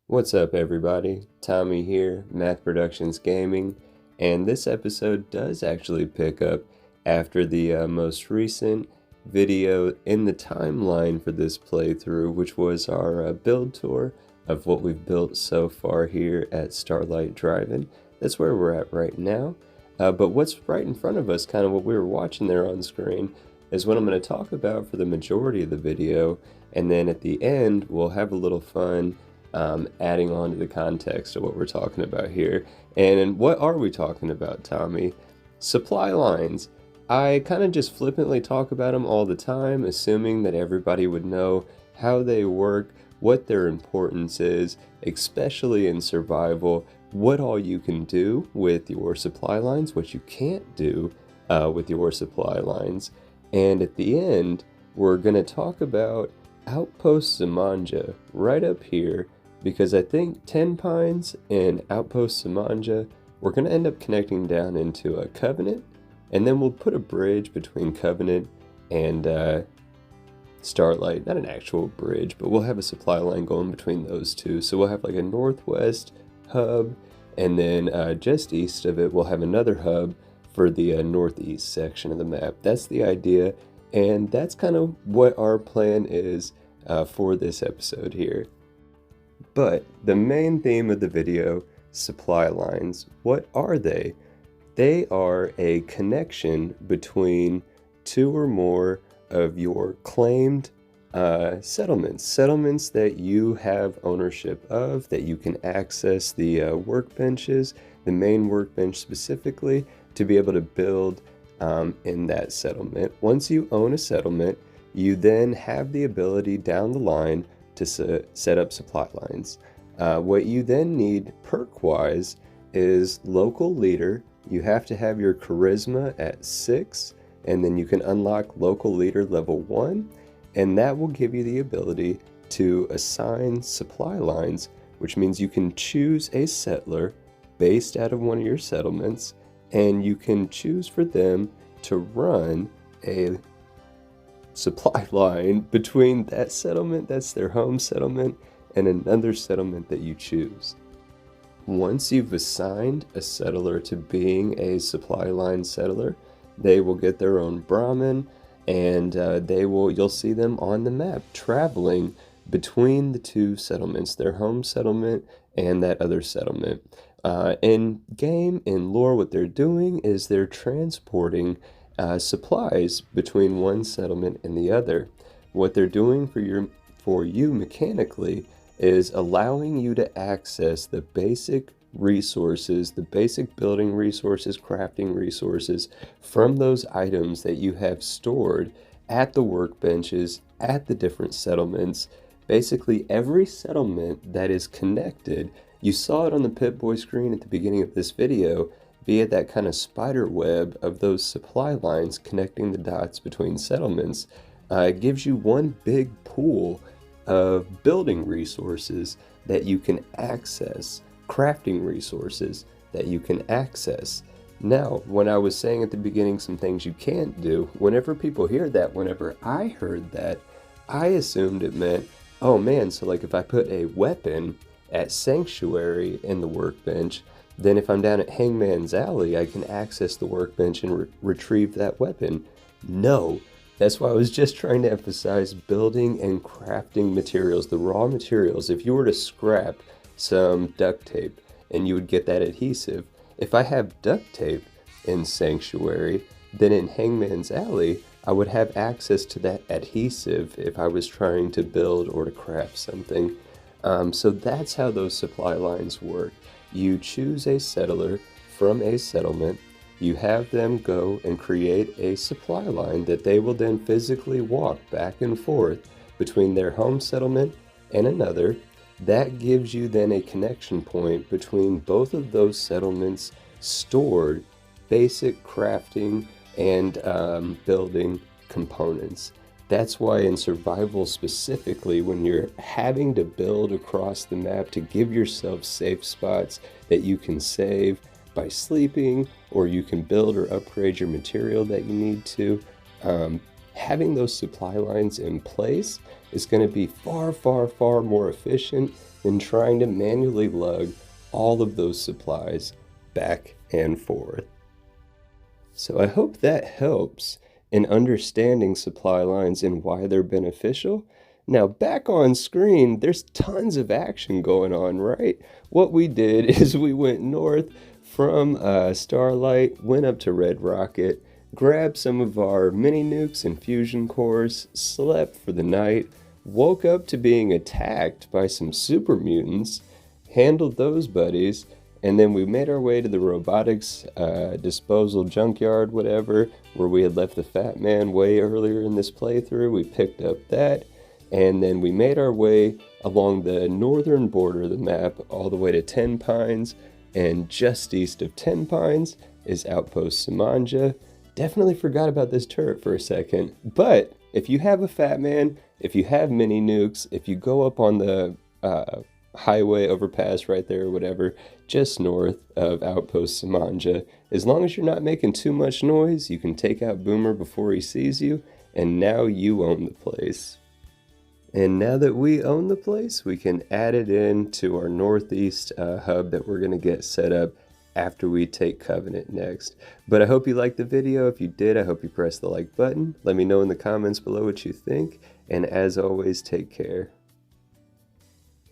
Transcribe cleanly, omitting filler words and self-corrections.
What's up, everybody? Tommy here, Math Productions Gaming, and this episode does actually pick up after the most recent video in the timeline for this playthrough, which was our build tour of what we've built so far here at Starlight Drive-In. That's where we're at right now. But what's right in front of us, kind of what we were watching there on screen, is what I'm going to talk about for the majority of the video, and then at the end we'll have a little fun adding on to the context of what we're talking about here. And what are we talking about, Tommy? Supply lines. I kind of just flippantly talk about them all the time, assuming that everybody would know how they work, what their importance is, especially in survival, what all you can do with your supply lines, what you can't do with your supply lines. And at the end, we're going to talk about Outpost Zimonja right up here, because I think 10 Pines and Outpost Zimonja, we're going to end up connecting down into a Covenant, and then we'll put a bridge between Covenant and Starlight. Not an actual bridge, but we'll have a supply line going between those two. So we'll have like a northwest hub, and then just east of it, we'll have another hub for the northeast section of the map. That's the idea, and that's kind of what our plan is for this episode here. But the main theme of the video, supply lines, what are they? They are a connection between two or more of your claimed settlements that you have ownership of, that you can access the workbenches, the main workbench specifically, to be able to build in that settlement. Once you own a settlement, you then have the ability down the line to set up supply lines. What you then need perk-wise is local leader. You have to have your charisma at 6, and then you can unlock local leader level 1, and that will give you the ability to assign supply lines, which means you can choose a settler based out of one of your settlements, and you can choose for them to run a supply line between that settlement, that's their home settlement, and another settlement that you choose. Once you've assigned a settler to being a supply line settler, they will get their own Brahmin, and you'll see them on the map traveling between the two settlements, their home settlement and that other settlement. In game, in lore, what they're doing is they're transporting supplies between one settlement and the other. What they're doing for you mechanically is allowing you to access the basic resources, the basic building resources, crafting resources from those items that you have stored at the workbenches, at the different settlements. Basically, every settlement that is connected, you saw it on the Pip-Boy screen at the beginning of this video, via that kind of spider web of those supply lines connecting the dots between settlements. It gives you one big pool of building resources that you can access, crafting resources that you can access. Now, when I was saying at the beginning some things you can't do, whenever people hear that, whenever I heard that, I assumed it meant, oh man, so like if I put a weapon at Sanctuary in the workbench, then if I'm down at Hangman's Alley, I can access the workbench and retrieve that weapon. No, that's why I was just trying to emphasize building and crafting materials, the raw materials. If you were to scrap some duct tape and you would get that adhesive, if I have duct tape in Sanctuary, then in Hangman's Alley, I would have access to that adhesive if I was trying to build or to craft something. So that's how those supply lines work. You choose a settler from a settlement, you have them go and create a supply line that they will then physically walk back and forth between their home settlement and another. That gives you then a connection point between both of those settlements' stored basic crafting and building components. That's why in survival specifically, when you're having to build across the map to give yourself safe spots that you can save by sleeping, or you can build or upgrade your material that you need to, having those supply lines in place is going to be far, far, far more efficient than trying to manually lug all of those supplies back and forth. So I hope that helps in understanding supply lines and why they're beneficial. Now back on screen, there's tons of action going on, right? What we did is we went north from Starlight, went up to Red Rocket, grabbed some of our mini nukes and fusion cores, slept for the night, woke up to being attacked by some super mutants, handled those buddies, and then we made our way to the robotics disposal junkyard, whatever, where we had left the Fat Man way earlier in this playthrough. We picked up that, and then we made our way along the northern border of the map all the way to Ten Pines, and just east of Ten Pines is Outpost Zimonja. Definitely forgot about this turret for a second, but if you have a Fat Man, if you have mini nukes, if you go up on the highway overpass right there or whatever, just north of Outpost Zimonja, as long as you're not making too much noise, you can take out Boomer before he sees you, and now you own the place. And now that we own the place, we can add it in to our northeast hub that we're going to get set up after we take Covenant next. But I hope you liked the video. If you did, I hope you press the like button. Let me know in the comments below what you think. And as always, take care.